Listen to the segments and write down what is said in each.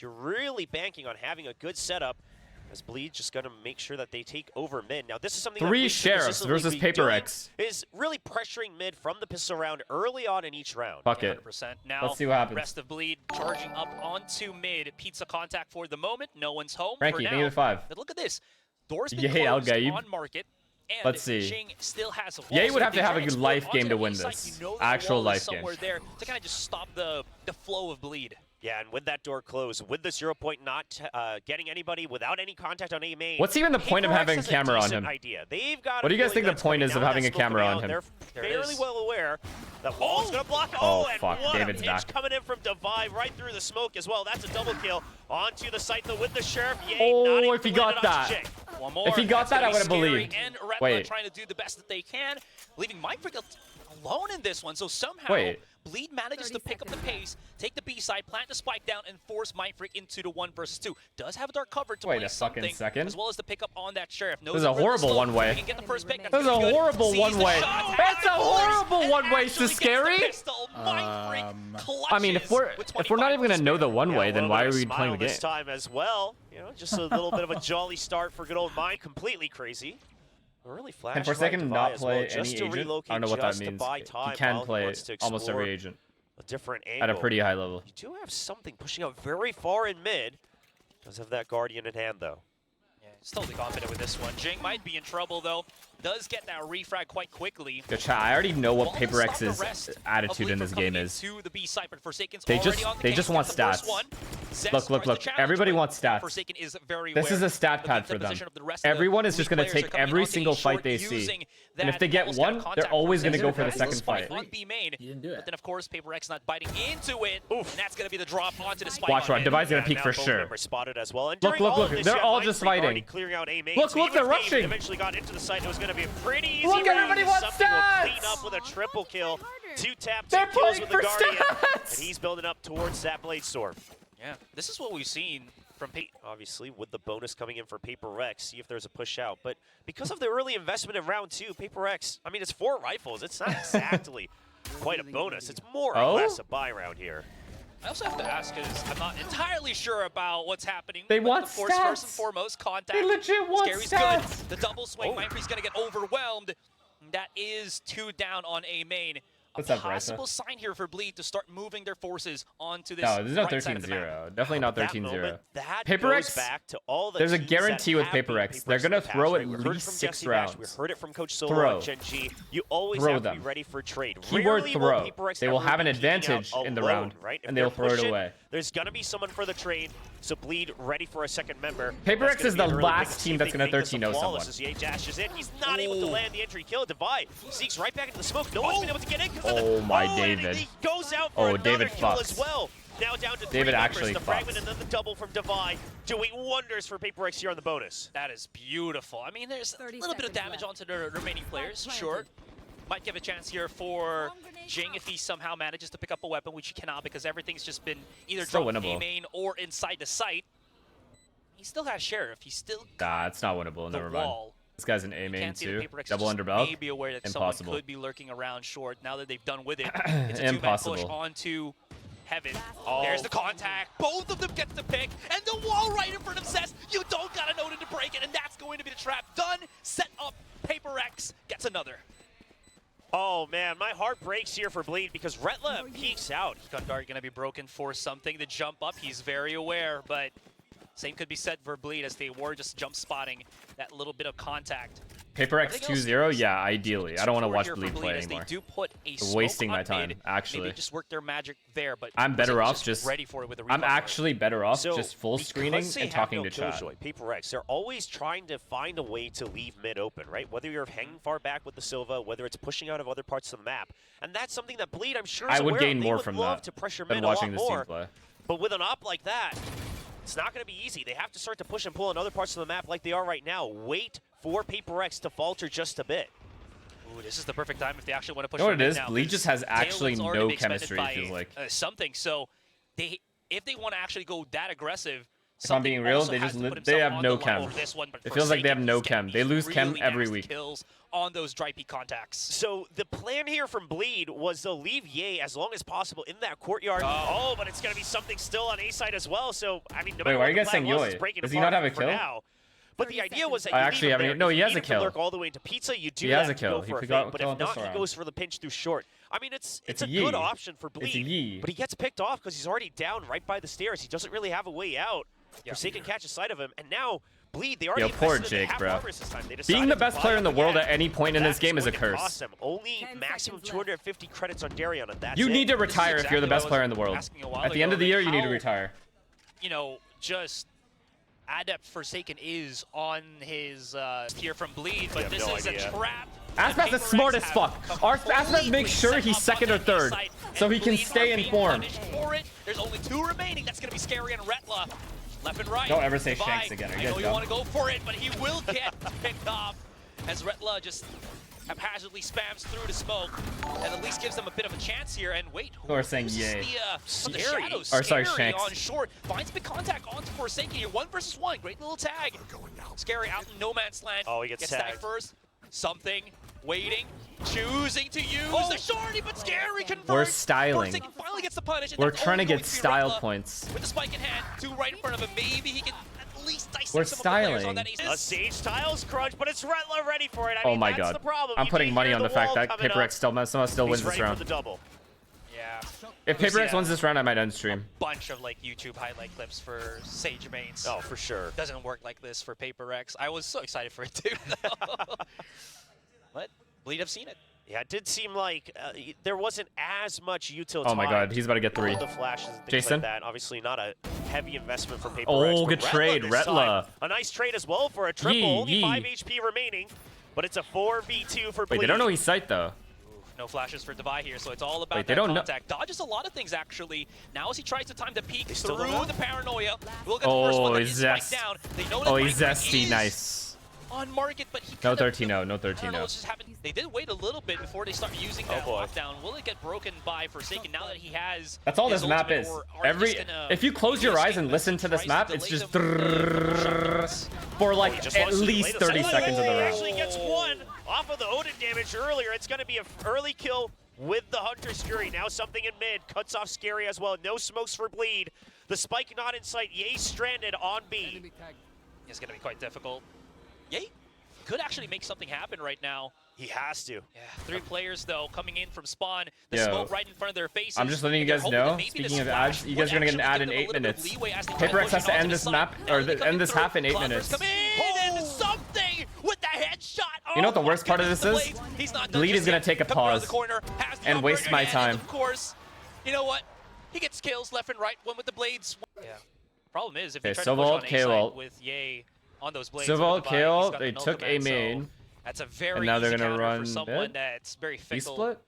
You're really banking on having a good setup, as Bleed just going to make sure that they take over mid. Now, this is something Three sheriffs versus Paperex. Is really pressuring mid from the pistol round early on in each round. Fuck it. 100%. Now, let's see what happens. Rest of Bleed charging up onto mid. Pizza contact for the moment. No one's home Frankie, for now. -5. But look at this. Doors been Yay, closed Al-Gaib. on market. And Let's see. Jing still has a Ye wall, would so have to if have they a good try life and game to explode win onto this. the inside, you know the Actual wall is life game. somewhere there to kind of just stop the flow of Bleed. Yeah, and with that door closed, with the 0 point not getting anybody without any contact on A main. What's even the point of having a camera on him? Idea. They've got what do you guys think the point is of having a camera on him? They're fairly well aware that wall's going to block. Oh, and fuck. what David's a back. pitch coming in from Divide right through the smoke as well. That's a double kill onto the site, though, with the Sheriff. Yay, Oh, if he got that. One more. If he got that, I would have Scary, believed. And Redla Wait. trying to do the best that they can, leaving Mindfreak alone in this one. So somehow, Wait. Bleed manages to pick up the pace, take the B side, plant the spike down, and force Mindfreak into the 1 versus 2. Does have a dark cover to Wait play a fucking something, second. as well as to pick up on that Sheriff. This is a horrible one-way. Can get the first pick. This is a horrible one-way. That's a horrible one-way, Scary. I mean, if we're not even gonna know the one-way, then why are we playing the game? This time as well, you know, just a little bit of a jolly start for good old Mind. Completely crazy. Really flash. And for a second, not play any agent. I don't know what that means. He can play almost every agent a different angle. at a pretty high level. You do have something pushing out very far in mid. Does have that Guardian in hand, though. Yeah, he's totally confident with this one. Jing might be in trouble, though. Does get that refrag quite quickly. Good chat. I already know what Paperex's attitude in this game is. They just want stats. Look. Everybody wants stats. This is a stat pad for them. Everyone is just going to take every single fight they see. And if they get one, they're always going to go for the second fight. He didn't do it. But then, of course, Paperex not biting into it. And that's going to be the drop onto the spike. Watch one. Devi's going to peek for sure. Look. They're all just fighting. Look, they're rushing. Eventually got into the site. It was going to be a pretty easy Look, everybody wants something stats. will clean up with a triple kill. 2 taps, 2 They're kills playing with for the Guardian. stats. And he's building up towards that Blade Storm. Yeah, this is what we've seen from obviously with the bonus coming in for Paperex, see if there's a push out. But because of the early investment in round 2, Paperex, I mean, it's 4 rifles. It's not exactly quite a bonus. It's more or less a buy round here. I also have to ask, because I'm not entirely sure about what's happening. They want of course, stats. First and foremost, contact. They legit want Scary's stats. good. The double swing. Mindfreak's going to get overwhelmed. That is 2 down on A main. A possible sign here for Bleed to start moving their forces onto this. No, there's no right side of the 13-0. map. Definitely not 13-0. Paperex, there's a guarantee with Paperex. They're going to throw at least 6 rounds. We heard it from Coach Solo and Gen G. You always have to be ready for trade. Keyword throw. They will have an advantage in the round, and they'll throw it away. There's going to be someone for the trade, so Bleed ready for a second member. Paperex is the last team that's going to 13-0 someone. As Ye dashes in, he's not able to land the entry kill. Divide sneaks right back into the smoke. No one's been able to get in because of the... my David. He goes out for David kill fucks. as well. Now down to 3 David members, actually the fragment fucks. and then the double from Divide, doing wonders for Paperex here on the bonus. That is beautiful. I mean, there's a little bit of damage onto the remaining players, sure. Might give a chance here for Jing if he somehow manages to pick up a weapon, which he cannot because everything's just been either dropped A main or inside the site. He still has Sheriff. He's still it's not winnable. Never mind. This guy's an A main too. Double just underbelt. May be aware that Impossible. someone could be lurking around short. Now that they've done with it, it's a 2-man push onto Heaven. There's the contact. Both of them get the pick, and the wall right in front of says you don't gotta know to break it, and that's going to be the trap. Done. Set up. Paperex gets another. Oh man, my heart breaks here for Bleed because Retla peeks out. Gundar gonna be broken for something to jump up. He's very aware, but same could be said for Bleed as they were just jump spotting that little bit of contact. Paperex 2-0? Yeah, ideally. I don't want to watch Bleed play anymore. They do put a wasting my time, actually. Maybe just work their magic there, but I'm better off just ready for it with a I'm actually better off just full screening and talking to chat. Paperex, they're always trying to find a way to leave mid open, right? Whether you're hanging far back with the Silva, whether it's pushing out of other parts of the map. And that's something that Bleed, I'm sure, is I would aware gain of. more They from would love that to pressure than mid watching a this lot team more. play. But with an op like that, it's not going to be easy. They have to start to push and pull in other parts of the map like they are right now. Wait for Paperex to falter just a bit. Ooh, this is the perfect time if they actually want to push. You know what it is? Now, Bleed just has actually Tailwind's no chemistry, it feels like. Something. So if they want to actually go that aggressive If I'm being real, they have no chem. It feels like they have no chem. They lose chem every week. Kills on those dry peak contacts. So the plan here from Bleed was to leave Ye as long as possible in that courtyard. Oh, but it's going to be something still on A side as well. So, I mean, no matter why are what you the guys saying plan was, Yoi? it's breaking Does he not have a kill? now. But the idea was that I you actually leave him haven't. there. No, If he you has need a him to kill. lurk all the way into pizza, you do He that has a and kill. go for a He fake. But got if not, this he round. goes for the pinch through short. I mean, it's a Yi. good option for Bleed. It's a Yi. But he gets picked off because he's already down right by the stairs. He doesn't really have a way out. Forsaken catches sight of him, and now Bleed, they already poor invested in Jake, half bro. armors this time. Being the best player in the world again. at any point in this game is a That's going to curse. cost him. Only maximum 250 credits on Darion, and that's You it. need to retire if you're the best player in the world. At the end of the year, you need to retire. You know, just adept Forsaken is on his here from Bleed, but this is a trap. Aspas is smart as fuck. Aspas makes sure he's second or third, so he can stay informed. There's only 2 remaining. That's going to be Scary and Retla. Left and right. Don't ever say Shanks again. I know you want to go for it, but he will get picked off as Retla just haphazardly spams through to smoke, and at least gives them a bit of a chance here. And wait, who are saying yay? From the shadows, or sorry, Scary Shanks. on short finds big contact onto Forsaken here. 1 versus 1, great little tag. Scary out in no man's land. Oh, he gets tagged first. Something waiting, choosing to use the shorty, but Scary converts. We're styling. Forsaken finally gets the punish. We're trying to get style points. With the spike in hand, 2 right in front of him. Maybe he can at least dissect We're some of the players on styling. that ace. A Sage Tiles crunch, but it's Retla ready for it. I Oh mean, my that's god. the problem. I'm You putting can money hear on the fact wall that coming Paperex up. somehow still wins He's this ready round. for the double. Yeah. If Paperex wins this round, I might unstream. Bunch of like YouTube highlight clips for Sage mains. Oh, for sure. Doesn't work like this for Paperex. I was so excited for it too. But Bleed have seen it. Yeah, it did seem like there wasn't as much util Oh my time god, he's about to get 3. with the flashes and things Jason? like that. Obviously not a heavy investment for Paperex. Oh, but good trade, this Retla. time, a nice trade as well for a triple. Yee, Only yee. 5 HP remaining, but it's a 4v2 for Bleed. Wait, they don't know he's sight though. No flashes for Devi here, so it's all about Wait, they that don't contact. Dodges a lot of things, actually. Now as he tries to time the peek still through don't know. the paranoia, we'll get the first one that is spiked down. They know that Oh, he's Paperex zesty, is nice. on market, but he No kinda- 13-0, no I don't know 13-0. what's just happened. They did wait a little bit before they start using that boy. lockdown. Will it get broken by Forsaken now that he has That's all his this map ultimate, is. or are they just gonna If you close your eyes and listen to this map, it's just for like Just at wants to least delay the 30 second. seconds of the He round. actually gets 1 off of the Odin damage earlier. It's going to be an early kill with the Hunter Scurry. Now something in mid. Cuts off Scary as well. No smokes for Bleed. The spike not in sight. Ye stranded on B. It's going to be quite difficult. Yay could actually make something happen right now. He has to. Yeah, 3 players though coming in from spawn. The Yo, smoke right in front of their faces. I'm just letting you They're guys hoping that know, maybe speaking this of flash ads, you guys are going to get an would ad in actually 8 give them a little bit minutes. of leeway as they try to Paperex push has it to onto end the this side. map, Now or they come end this through. half in 8 Bumpers minutes. come in, and something with the headshot. You know what the Oh worst my part of goodness, this the is? blades. He's not done Bleed is just gonna yet. take a Coming around pause the corner, has the and upper waste my hand, time. and of course, you know what? He gets kills left and right. One with the blades. Yeah. Problem is, if they try to push on A side with Ye on those blades, Silvault, with Devi, he's KO, got they the took ultimate, A main. so that's a very And now they're easy gonna counter run for someone mid? that's very B fickle. split?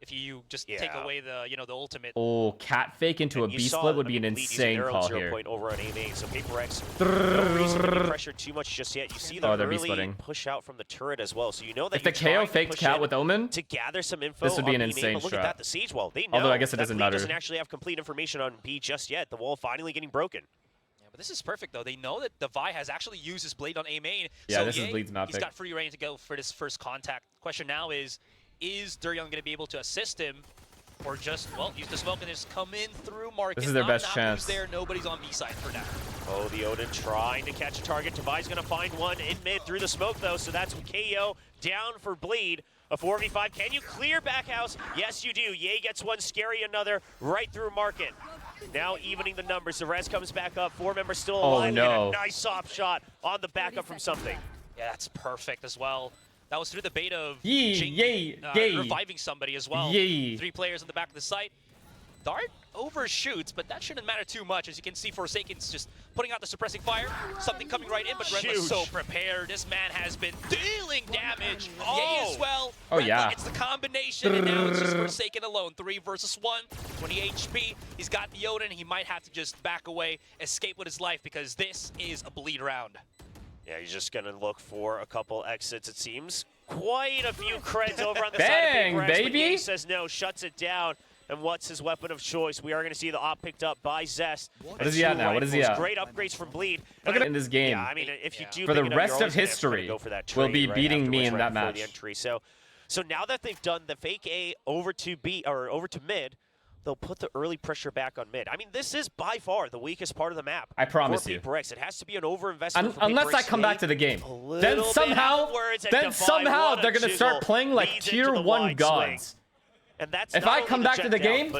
If you just take away the, the ultimate. Oh, cat fake into a And you B saw, split would I be an mean, Bleed using insane their own call 0 here. point over on A main, so Paperex, no reason to be pressured too much just yet. You see the they're early B-splitting. push out from the turret as well, so you know that If the you're KO trying to faked push cat in with Omen, to gather some info this would be on an B main, insane but look strat. at that, the Sage wall. They know Although I guess it that doesn't Bleed matter. doesn't actually have complete information on B just yet. The wall finally getting broken. Yeah, but this is perfect though. They know that Devi has actually used his blade on A main. Yeah, so this is Bleed's map he's pick. got free reign to go for this first contact. Question now is Durian going to be able to assist him? Or just, well, use the smoke and just come in through market. This is their best Not chance. there, nobody's on B side for now. Oh, the Odin trying to catch a target. Devi's going to find one in mid through the smoke, though, so that's KO down for Bleed. A 4v5. Can you clear back house? Yes, you do. Ye gets one, Scary another, right through market. Now evening the numbers. The rest comes back up. 4 members still alive. Oh, no. And a nice soft shot on the backup from something. Yeah, that's perfect as well. That was through the bait of Yay, reviving somebody as well. Yay. 3 players on the back of the site. Dart overshoots, but that shouldn't matter too much. As you can see, Forsaken's just putting out the suppressing fire. Something coming right in, but Redla's so preprepared. This man has been dealing damage. Yay as well. Oh, Redla, yeah. it's the combination, and now it's just Forsaken alone. 3 versus 1, 20 HP. He's got the Odin. He might have to just back away, escape with his life, because this is a Bleed round. Yeah, he's just going to look for a couple exits, it seems. Quite a few creds over on the Bang, side of Paperex, baby. but Ye says no, shuts it down. And what's his weapon of choice? We are going to see the op picked up by Zest. What is he at now? What is he at? Great upgrades from Bleed. Look at it in this game. Yeah, I mean, if you do for the rest of history, will be beating me in that match. So now that they've done the fake A over to B or over to mid, they'll put the early pressure back on mid. I mean, this is by far the weakest part of the map. I promise you. PRX. It has to be an overinvestment. Unless I come back to the game, then somehow they're gonna start playing like tier 1 gods. And that's if I come back to the game,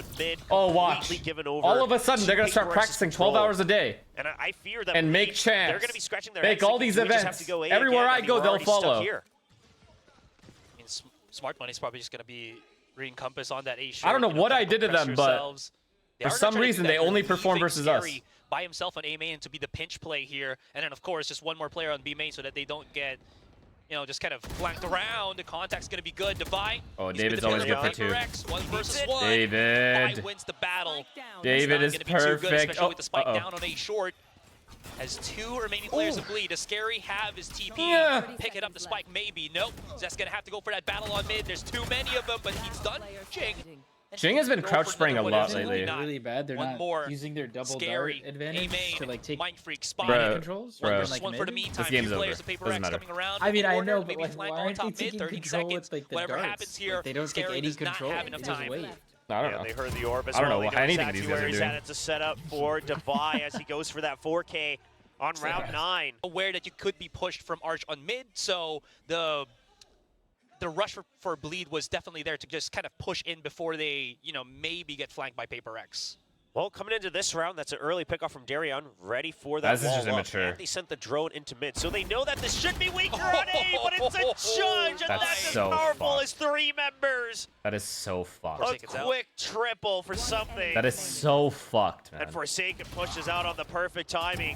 oh watch! All of a sudden they're gonna start practicing 12 hours a day. And I fear that and make champs. They're gonna be scratching their make all these events. Everywhere I go, they'll follow. I mean, Smart Money's probably just gonna be re-encompass on that A short. I don't know what I did to them, but for some reason they only perform versus us. By himself on A main to be the pinch play here, and then of course just one more player on B main so that they don't get, you know, just kind of flanked around. The contact's gonna be good. Divine. Oh, David's always good for 2. One versus one. David. Divine wins the battle. David is perfect. Especially with the spike down on A short. Has 2 remaining players of Bleed. Does Scary have his TP? Yeah. Pick it up the spike, maybe. Nope. Zest gonna have to go for that battle on mid. There's too many of them, but he's done. Jing has been crouch spraying a lot lately. Really bad. They're not using their double dart advantage to like take Mind Freak spot controls. One for the meantime. This game's over. Players of Paperex coming around. I mean, I know, but maybe like, flank why on aren't they top mid. taking 30 control seconds. with like the Whatever darts? happens here, Like, they don't take Scary any does not control. have enough They just time. wait. I don't know. They heard the orb as I don't know well. anything these guys are doing. It's a setup for Devi as he goes for that 4K on round 9. Aware that you could be pushed from Arch on mid, so the rush for Bleed was definitely there to just kind of push in before they, you know, maybe get flanked by Paperex. Well, coming into this round, that's an early pickoff from Darion, ready for that This is just immature. And they sent the drone into mid, so they know that this should be weaker on A, but it's a Judge, and that's as powerful as 3 members. That is so fucked. A quick triple for something. That is so fucked, man. And Forsaken pushes out on the perfect timing.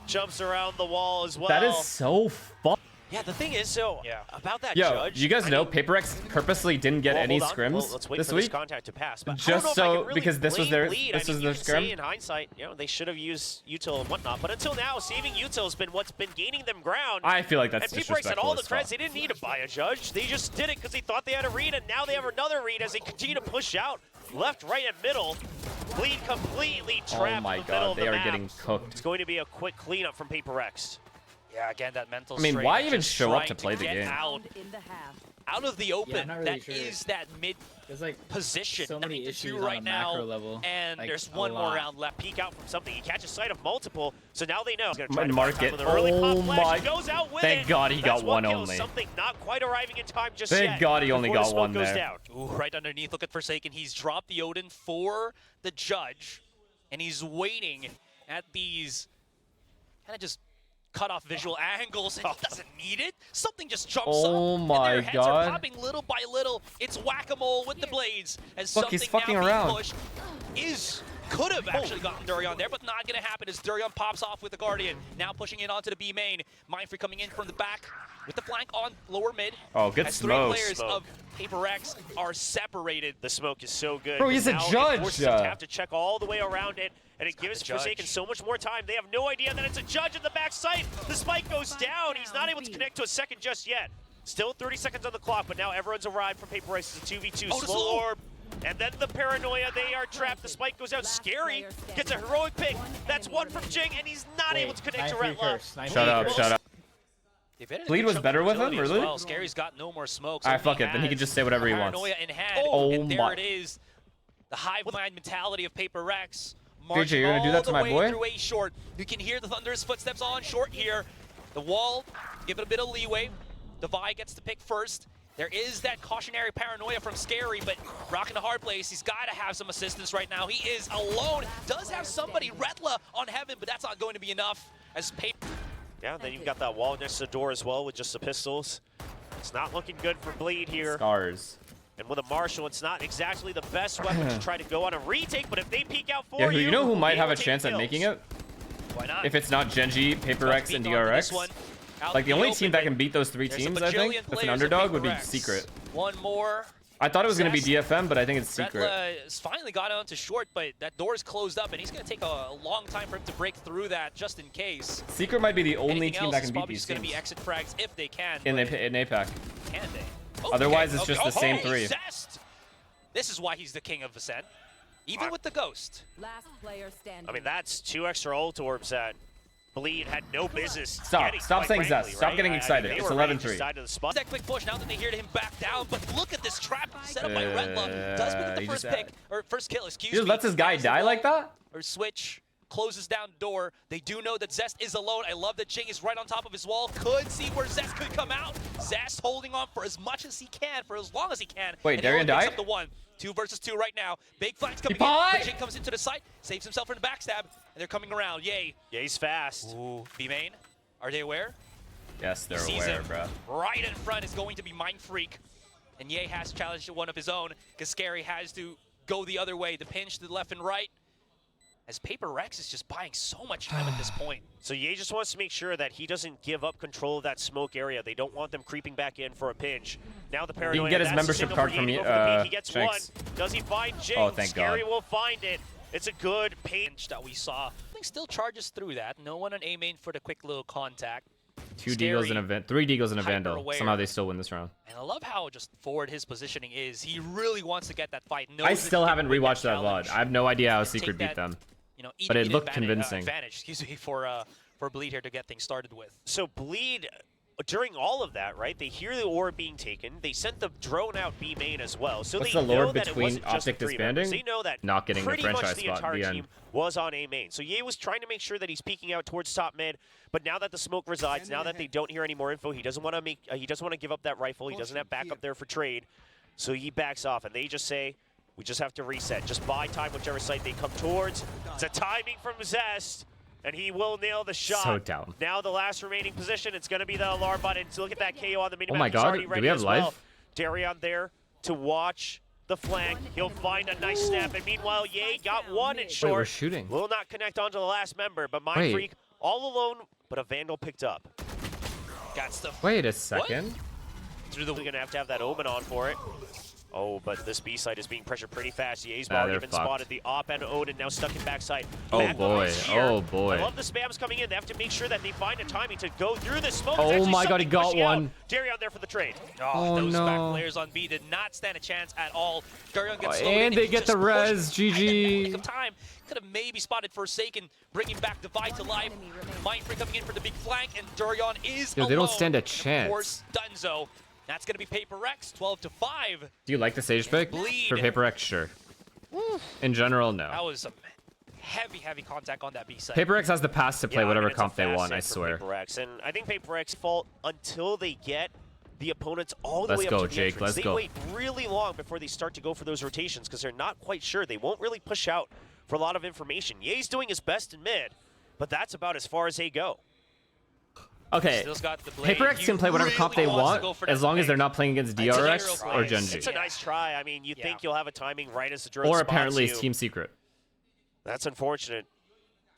Jumps around the wall as well. That is so fucked. Yeah, the thing is, about that Yo, Judge. you guys know Paperex purposely didn't get any scrims let's wait this for week? This contact to pass. But just so because this was their scrim. In hindsight, you know, they should have used util and whatnot. But until now, saving util has been what's been gaining them ground. I feel like that's and disrespectful. And Paperex had all the creds. They didn't need to buy a Judge. They just did it because they thought they had a read, and now they have another read as they continue to push out left, right, and middle. Bleed completely trapped. Oh my in the middle god, of they the are map. getting cooked. It's going to be a quick cleanup from Paperex. Yeah, again, that mental I mean, strain why even just show up trying to play the game? Out of the open, really that sure. is that mid like position. so many issues on right a now, macro level, and like, there's a one more lot. round left. Peek out from something. He catches sight of multiple, so now they know. He's gonna try to Mark find it. time with an early pop flash. my! He goes out with Thank it. God he got That's one kill. only. Something not quite arriving in time just Thank yet. God he only before the got smoke one goes there. down. Ooh, right underneath, look at Forsaken. He's dropped the Odin for the Judge, and he's waiting at these kind of just cut off visual angles, and he doesn't need it. Something just jumps up, and their heads are popping little by little. It's whack-a-mole with the blades, as Look, something he's fucking now around. being pushed could have actually gotten Durion there, but not gonna happen as Durion pops off with the Guardian. Now pushing in onto the B main. Mindfree coming in from the back with the flank on lower mid. Oh, good as smoke. 3 players of Paperex are separated. The smoke is so good. Bro, he's a Now it Judge. forces them to have to check all the way around it, and it gives the Judge. Forsaken so much more time. They have no idea that it's a Judge in the back sight. The spike goes down. He's not able to connect to a second just yet. Still 30 seconds on the clock, but now everyone's arrived from Paperex. It's a 2v2. Slow orb. And then the paranoia, they are trapped. The spike goes out. Scary gets a heroic pick. That's one from Jing, and he's not able to connect to Retla. Shut up, shut up. Bleed was better with him, really? Well. Scary's got no more smoke. Alright, fuck it. Then he can just say whatever he wants. Paranoia in hand, Oh and there my. it is. The hive mind mentality of Paperex. JJ, you're gonna do that to my boy? Through A short. You can hear the Thunder's footsteps on short here. The wall, give it a bit of leeway. Devi gets to pick first. There is that cautionary paranoia from Scary, but rocking a hard place. He's got to have some assistance right now. He is alone. Does have somebody, Retla, on Heaven, but that's not going to be enough. As Yeah, then you've got that wall next to the door as well with just the pistols. It's not looking good for Bleed here. Scars. And with a Marshal, it's not exactly the best weapon to try to go on a retake, but if they peek out for You know who might have a they chance take at making it? Why not? If it's not Genji, Paperex, and DRX. Like, the only team that can beat those 3 teams, I think, with an underdog, would be Secret. One more. I thought it was going to be DFM, but I think it's Secret. Retla has finally got onto short, but that door is closed up, and he's going to take a long time for him to break through that, just in case. Secret might be the only Anything team that else can is beat probably these just going to be teams. exit frags if they can. In APAC. Can they? Otherwise, it's just the same 3. Zest This is why he's the king of Ascent. Even with the Ghost. Last player standing. I mean, that's 2 extra ult orbs that Bleed had no business. Stop saying Zest. Stop getting excited. It's 11-3. That quick push now that they hear him back down, but look at this trap set up by Redla. Does pick up the first pick, or first kill, excuse me. He just lets his guy die like that? Or switch, closes down door. They do know that Zest is alone. I love that Jing is right on top of his wall. Could see where Zest could come out. Zest holding on for as much as he can, for as long as he can. Wait, Darian died? Up the 1. 2 versus 2 right now. Big flanks coming in. Jing comes into the site, saves himself from the backstab, and they're coming around. Yay. Yay's fast. Ooh, B main. Are they aware? Yes, they're aware, bro. Right in front is going to be Mind Freak. And Ye has challenged one of his own, because Scary has to go the other way, the pinch to the left and right. As Paperex is just buying so much time at this point. So Ye just wants to make sure that he doesn't give up control of that smoke area. They don't want them creeping back in for a pinch. Now the paranoia. He can get his membership card from you. He gets one. Does he find Jing? Oh, thank Scary God. will find it. It's a good pinch that we saw. I think still charges through that. No one on A main for the quick little contact. 2 Deagles and a 3 Deagles and a Vandal. Somehow they still win this round. And I love how just forward his positioning is. He really wants to get that fight. I still haven't rewatched that VOD. I have no idea how Secret beat them. You know, but it looked convincing. Advantage, excuse me, for Bleed here to get things started with. So Bleed, during all of that, right? They hear the orb being taken. They sent the drone out B main as well. So what's they the lore know that between it wasn't just Optic the 3 disbanding? members. They know that not getting the pretty franchise much the spot. entire team was on A main. So Ye was trying to make sure that he's peeking out towards top mid. But now that the smoke resides, now that they don't hear any more info, he doesn't want to make. He doesn't want to give up that rifle. He doesn't have backup there for trade. So he backs off, and they just say, we just have to reset. Just buy time whichever site they come towards. It's a timing from Zest, and he will nail the shot. So down. Now the last remaining position, it's going to be the alarm button. So look at that KO on the minimap. Oh my God, do we have life? Well. Darian there to watch the flank. He'll find a nice snap, and meanwhile, Ye got one in short. Wait, we're shooting. Will not connect onto the last member, but Mind Freak all alone, but a Vandal picked up. Got stuff. Wait a second. We're going to have that Omen on for it. Oh, but this B side is being pressured pretty fast. Ye's already been spotted. The op and Odin now stuck in backside. Oh boy, oh boy. I love the spams coming in. They have to make sure that they find a timing to go through this smoke. Oh my God, he got one. Darian there for the trade. Oh, those back players on B did not stand a chance at all. Darian gets slowed and in. they get the res. GG. Of time. Could have maybe spotted Forsaken, bringing back Divide to life. Mind Freak coming in for the big flank, and Darian is alone. They don't stand a chance. Of course, Dunzo. That's going to be Paperex, 12-5. Do you like the Sage pick? For Paperex, sure. In general, no. That was some heavy contact on that B side. Paperex has the pass to play whatever comp they want, I swear. Paperex. And I think Paperex fault until they get the opponents all the way up to the Jake, entrance. let's go. They wait really long before they start to go for those rotations because they're not quite sure. They won't really push out for a lot of information. Ye's doing his best in mid, but that's about as far as they go. Okay, Paperex can play whatever comp they want as long as they're not playing against DRX or Genji. It's a nice try. I mean, you think you'll have a timing right as the drone or spots apparently you. it's Team Secret. That's unfortunate.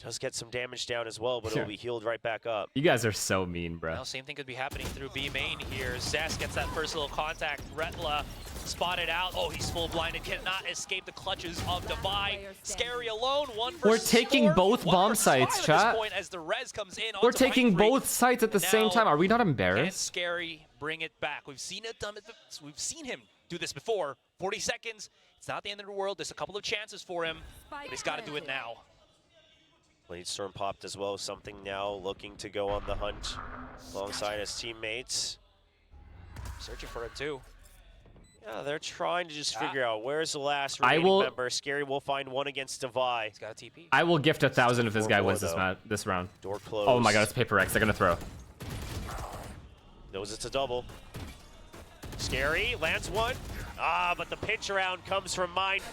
Does get some damage down as well, but it'll be healed right back up. You guys are so mean, bro. Well, same thing could be happening through B main here. Zest gets that first little contact. Retla spotted out. Oh, he's full blinded. Cannot escape the clutches of Divide. Scary alone. We're taking both bomb sites, chat. As the res comes in We're taking both sites at the same time. Are we not embarrassed? Can Scary bring it back? We've seen it done. We've seen him do this before. 40 seconds. It's not the end of the world. There's a couple of chances for him, but he's got to do it now. Blade Storm popped as well. Something now looking to go on the hunt alongside his teammates. Searching for him too. Yeah, they're trying to just figure out where's the last remaining member. Scary will find one against Divide. He's got a TP. I will gift 1,000 if this guy wins this round. Door closed. Oh my God, it's Paperex. They're gonna throw. Knows it's a double. Scary lands one. But the pinch around comes from Mind.